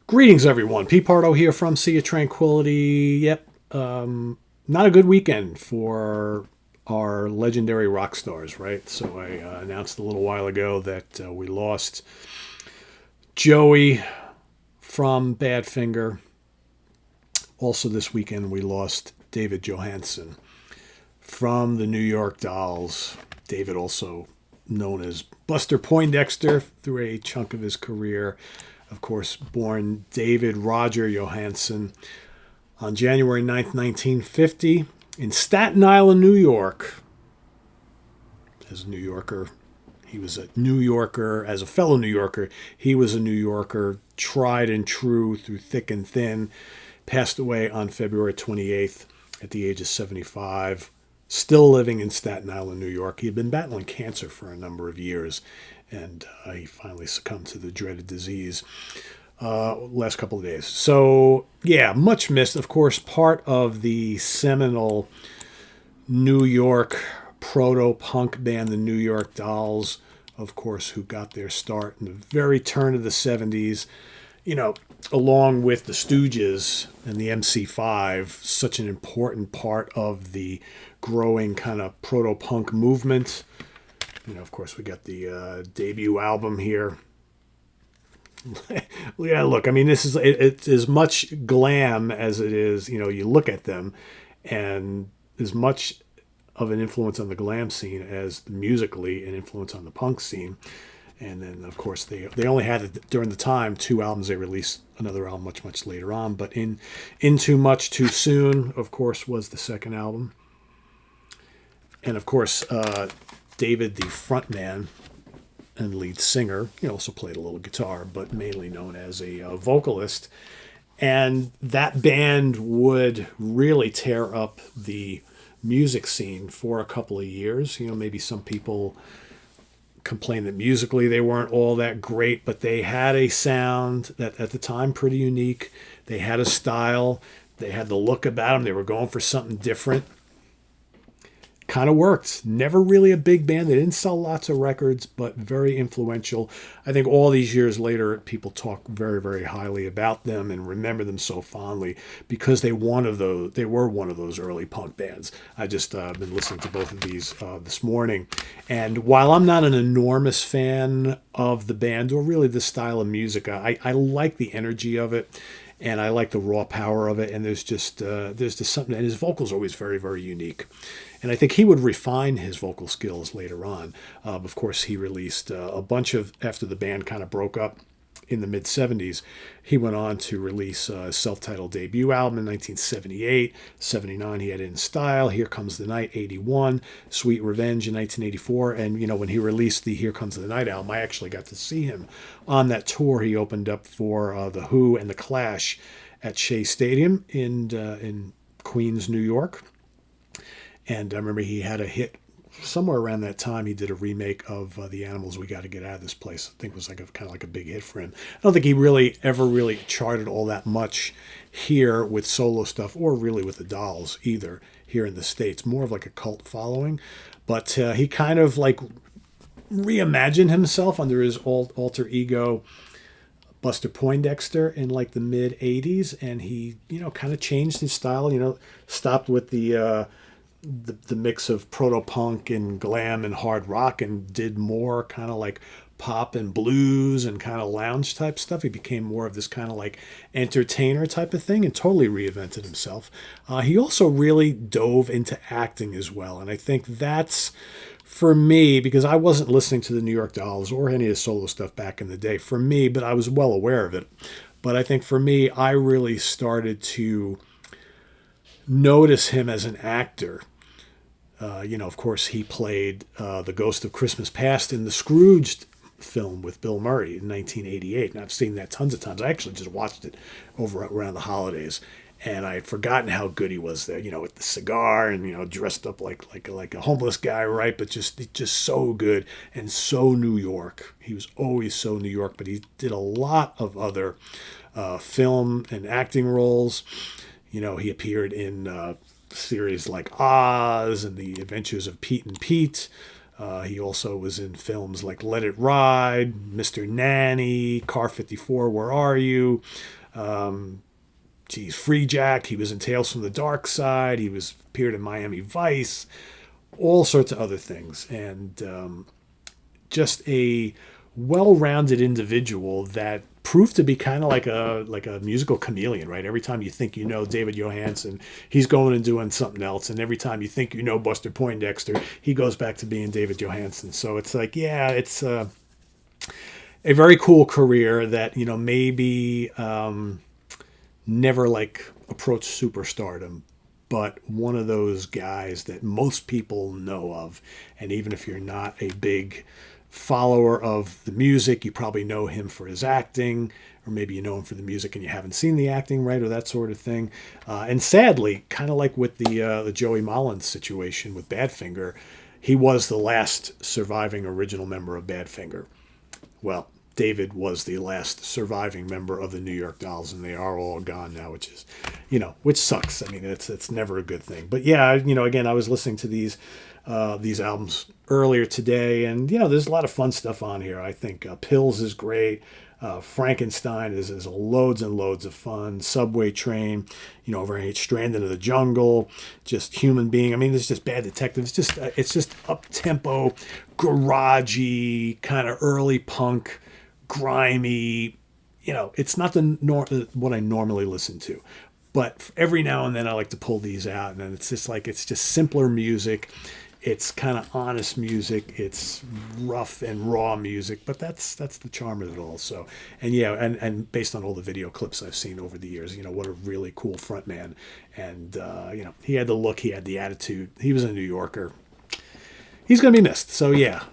Greetings, everyone. Pete Pardo here from Sea of Tranquility. Yep, not a good weekend for our legendary rock stars, right? So I announced a little while ago that we lost Joey from Badfinger. Also, this weekend we lost David Johansen from the New York Dolls. David, also known as Buster Poindexter through a chunk of his career. Of course, born David Roger Johansen on January 9th, 1950, in Staten Island, New York. As a New Yorker, he was a New Yorker. As a fellow New Yorker, he was a New Yorker, tried and true through thick and thin. Passed away on February 28th at the age of 75. Still living in Staten Island, New York. He had been battling cancer for a number of years, and he finally succumbed to the dreaded disease last couple of days. So, yeah, much missed. Of course, part of the seminal New York proto-punk band, the New York Dolls, of course, who got their start in the very turn of the 70s. You know, along with the Stooges and the MC5, such an important part of the growing kind of proto-punk movement. You know, of course, we got the debut album here. Yeah, look, I mean, it's as much glam as it is, you know, you look at them, and as much of an influence on the glam scene as musically an influence on the punk scene. And then, of course, they only had, during the time, 2 albums. They released another album much later on. But in Too Much Too Soon, of course, was the second album. And, of course, David, the frontman and lead singer, he also played a little guitar, but mainly known as a vocalist. And that band would really tear up the music scene for a couple of years. You know, maybe some people complain that musically they weren't all that great, but they had a sound that at the time pretty unique. They had a style. They had the look about them. They were going for something different. Kind of worked. Never really a big band. They didn't sell lots of records, but very influential. I think all these years later, people talk very, very highly about them and remember them so fondly because they were one of those early punk bands. I just been listening to both of these this morning, and while I'm not an enormous fan of the band or really the style of music, I like the energy of it. And I like the raw power of it. And there's just something. And his vocals are always very, very unique. And I think he would refine his vocal skills later on. Of course, he released a bunch of, after the band kind of broke up in the mid-'70s, he went on to release a self-titled debut album in 1978. 79, he had In Style, Here Comes the Night, 81, Sweet Revenge in 1984. And, you know, when he released the Here Comes the Night album, I actually got to see him on that tour. He opened up for The Who and The Clash at Shea Stadium in Queens, New York. And I remember he had a hit somewhere around that time. He did a remake of The Animals' We Gotta Get Out of This Place. I think it was like kind of like a big hit for him. I don't think he ever charted all that much here with solo stuff or really with the Dolls either here in the States. More of like a cult following. But he kind of like reimagined himself under his alter ego Buster Poindexter in like the mid 80s. And he, you know, kind of changed his style, you know, stopped with the mix of proto-punk and glam and hard rock and did more kind of like pop and blues and kind of lounge type stuff. He became more of this kind of like entertainer type of thing and totally reinvented himself. He also really dove into acting as well. And I think that's, for me, because I wasn't listening to the New York Dolls or any of the solo stuff back in the day, for me, but I was well aware of it. But I think for me, I really started to notice him as an actor. You know, of course, he played the Ghost of Christmas Past in the Scrooged film with Bill Murray in 1988. And I've seen that tons of times. I actually just watched it around the holidays. And I had forgotten how good he was there, you know, with the cigar and, you know, dressed up like a homeless guy, right? But just so good and so New York. He was always so New York, but he did a lot of other film and acting roles. You know, he appeared in series like Oz and The Adventures of Pete and Pete. He also was in films like Let It Ride, Mr. Nanny, Car 54, Where Are You? Free Jack. He was in Tales from the Dark Side. He was appeared in Miami Vice, all sorts of other things. And just a well-rounded individual that proved to be kind of like a musical chameleon, right? Every time you think you know David Johansen, he's going and doing something else, and every time you think you know Buster Poindexter, he goes back to being David Johansen. So it's like, yeah, it's a very cool career that, maybe never like approached superstardom, but one of those guys that most people know of. And even if you're not a big follower of the music, you probably know him for his acting, or maybe you know him for the music and you haven't seen the acting, right, or that sort of thing. And sadly, kind of like with the Joey Mullins situation with Badfinger, he was the last surviving original member of Badfinger. Well, David was the last surviving member of the New York Dolls, and they are all gone now, which is, which sucks. I mean, it's never a good thing. But yeah, again, I was listening to these albums earlier today, and there's a lot of fun stuff on here. I think Pills is great. Frankenstein is loads and loads of fun. Subway Train, over Stranded in the Jungle, just Human Being. I mean, there's just Bad Detective. It's just up tempo, garagey, kind of early punk, grimy. It's not what I normally listen to, but every now and then I like to pull these out, and then it's just simpler music. It's kind of honest music. It's rough and raw music, but that's the charm of it all. So, and yeah, and based on all the video clips I've seen over the years, what a really cool frontman. And he had the look, he had the attitude. He was a New Yorker. He's gonna be missed. So yeah,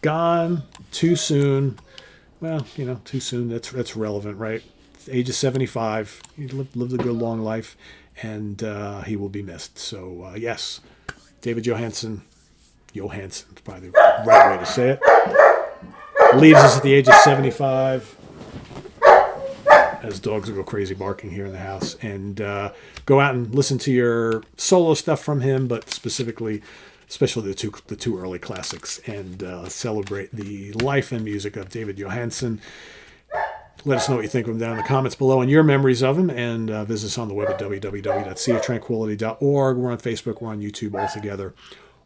gone too soon. Well, too soon. That's relevant, right? Age of 75. He lived a good long life, and he will be missed. So yes. David Johansen is probably the right way to say it. Leaves us at the age of 75. As dogs will go crazy barking here in the house. And go out and listen to your solo stuff from him, but especially the two early classics, and celebrate the life and music of David Johansen. Let us know what you think of him down in the comments below and your memories of him. And visit us on the web at www.seaoftranquility.org. We're on Facebook. We're on YouTube all together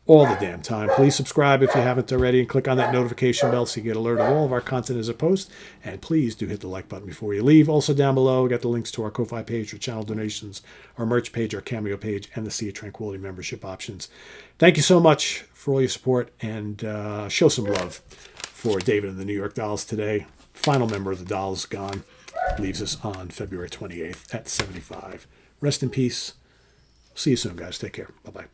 all the damn time. Please subscribe if you haven't already, and click on that notification bell so you get alert of all of our content as a post. And please do hit the like button before you leave. Also down below, we got the links to our Ko-Fi page for channel donations, our merch page, our Cameo page, and the Sea of Tranquility membership options. Thank you so much for all your support, and show some love for David and the New York Dolls today. Final member of the Dolls gone. Leaves us on February 28th at 75. Rest in peace. See you soon, guys. Take care. Bye-bye.